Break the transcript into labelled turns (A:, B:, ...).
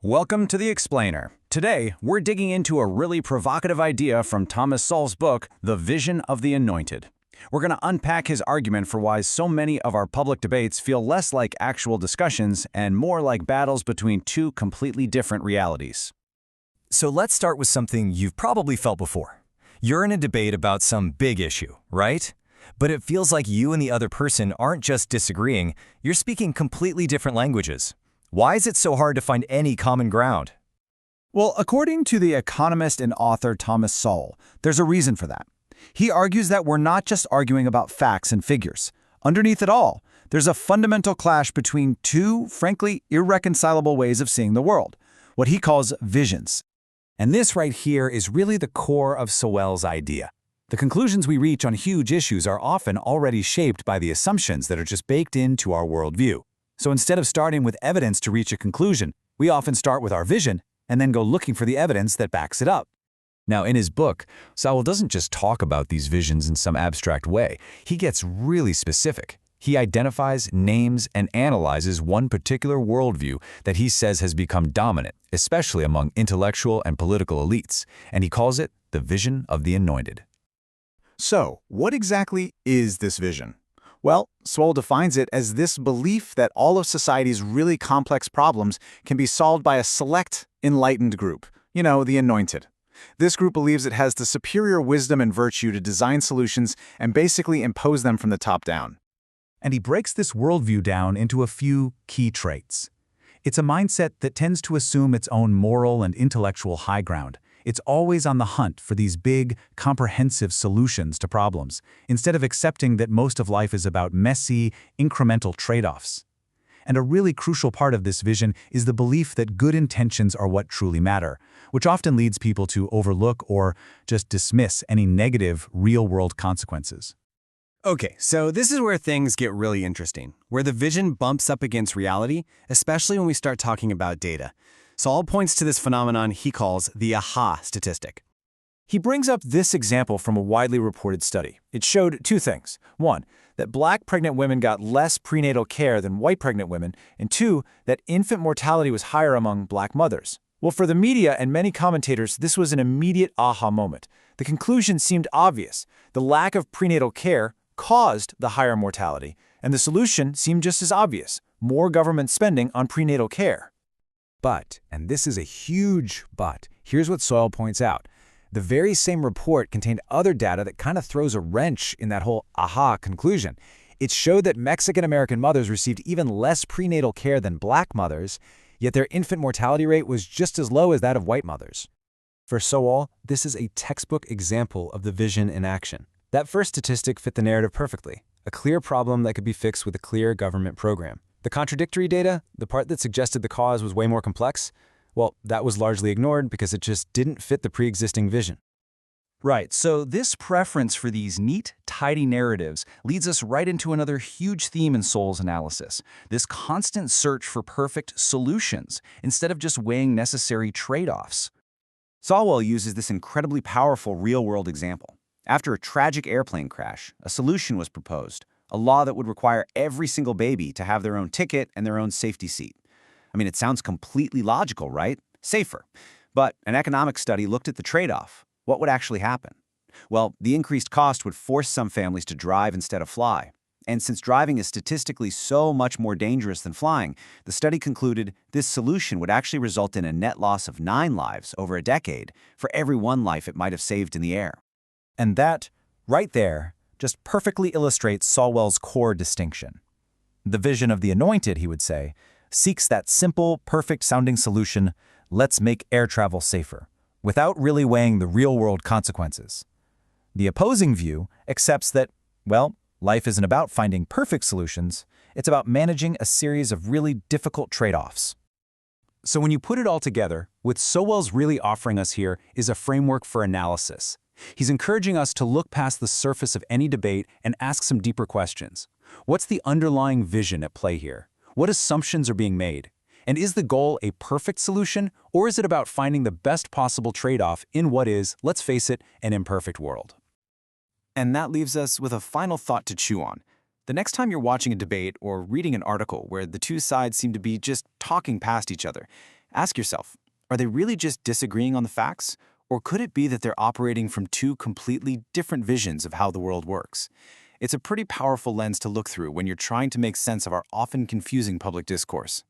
A: Welcome to The Explainer. Today, we're digging into a really provocative idea from Thomas Sowell's book, The Vision of the Anointed. We're going to unpack his argument for why so many of our public debates feel less like actual discussions and more like battles between two completely different realities.
B: So let's start with something you've probably felt before. You're in a debate about some big issue, right? But it feels like you and the other person aren't just disagreeing, you're speaking completely different languages. Why is it so hard to find any common ground?
A: Well, according to the economist and author Thomas Sowell, there's a reason for that. He argues that we're not just arguing about facts and figures. Underneath it all, there's a fundamental clash between two, frankly, irreconcilable ways of seeing the world, what he calls visions. And this right here is really the core of Sowell's idea. The conclusions we reach on huge issues are often already shaped by the assumptions that are just baked into our worldview. So instead of starting with evidence to reach a conclusion, we often start with our vision and then go looking for the evidence that backs it up. Now, in his book, Sowell doesn't just talk about these visions in some abstract way. He gets really specific. He identifies, names, and analyzes one particular worldview that he says has become dominant, especially among intellectual and political elites, and he calls it the vision of the anointed.
C: So, what exactly is this vision? Well, Sowell defines it as this belief that all of society's really complex problems can be solved by a select, enlightened group, the Anointed. This group believes it has the superior wisdom and virtue to design solutions and basically impose them from the top down.
A: And he breaks this worldview down into a few key traits. It's a mindset that tends to assume its own moral and intellectual high ground. It's always on the hunt for these big, comprehensive solutions to problems, instead of accepting that most of life is about messy, incremental trade-offs. And a really crucial part of this vision is the belief that good intentions are what truly matter, which often leads people to overlook or just dismiss any negative, real-world consequences.
D: Okay, so this is where things get really interesting, where the vision bumps up against reality, especially when we start talking about data. Sowell points to this phenomenon he calls the aha statistic.
C: He brings up this example from a widely reported study. It showed two things. One, that black pregnant women got less prenatal care than white pregnant women, and two, that infant mortality was higher among black mothers. Well, for the media and many commentators, this was an immediate aha moment. The conclusion seemed obvious. The lack of prenatal care caused the higher mortality, and the solution seemed just as obvious: more government spending on prenatal care.
A: But, and this is a huge but, here's what Sowell points out. The very same report contained other data that kind of throws a wrench in that whole aha conclusion. It showed that Mexican-American mothers received even less prenatal care than black mothers, yet their infant mortality rate was just as low as that of white mothers.
E: For Sowell, this is a textbook example of the vision in action. That first statistic fit the narrative perfectly, a clear problem that could be fixed with a clear government program. The contradictory data, the part that suggested the cause was way more complex, well, that was largely ignored because it just didn't fit the pre-existing vision.
A: Right, so this preference for these neat, tidy narratives leads us right into another huge theme in Sowell's analysis, this constant search for perfect solutions instead of just weighing necessary trade-offs.
F: Sowell uses this incredibly powerful real-world example. After a tragic airplane crash, a solution was proposed, a law that would require every single baby to have their own ticket and their own safety seat. I mean, it sounds completely logical, right? Safer. But an economic study looked at the trade-off. What would actually happen? Well, the increased cost would force some families to drive instead of fly. And since driving is statistically so much more dangerous than flying, the study concluded this solution would actually result in a net loss of 9 lives over a decade for every 1 life it might have saved in the air.
C: And that, right there, just perfectly illustrates Sowell's core distinction. The vision of the anointed, he would say, seeks that simple, perfect-sounding solution, let's make air travel safer, without really weighing the real-world consequences. The opposing view accepts that, well, life isn't about finding perfect solutions, it's about managing a series of really difficult trade-offs.
A: So when you put it all together, what Sowell's really offering us here is a framework for analysis. He's encouraging us to look past the surface of any debate and ask some deeper questions. What's the underlying vision at play here? What assumptions are being made? And is the goal a perfect solution, or is it about finding the best possible trade-off in what is, let's face it, an imperfect world?
D: And that leaves us with a final thought to chew on. The next time you're watching a debate or reading an article where the two sides seem to be just talking past each other,
C: Ask yourself, are they really just disagreeing on the facts? Or could it be that they're operating from two completely different visions of how the world works? It's a pretty powerful lens to look through when you're trying to make sense of our often confusing public discourse.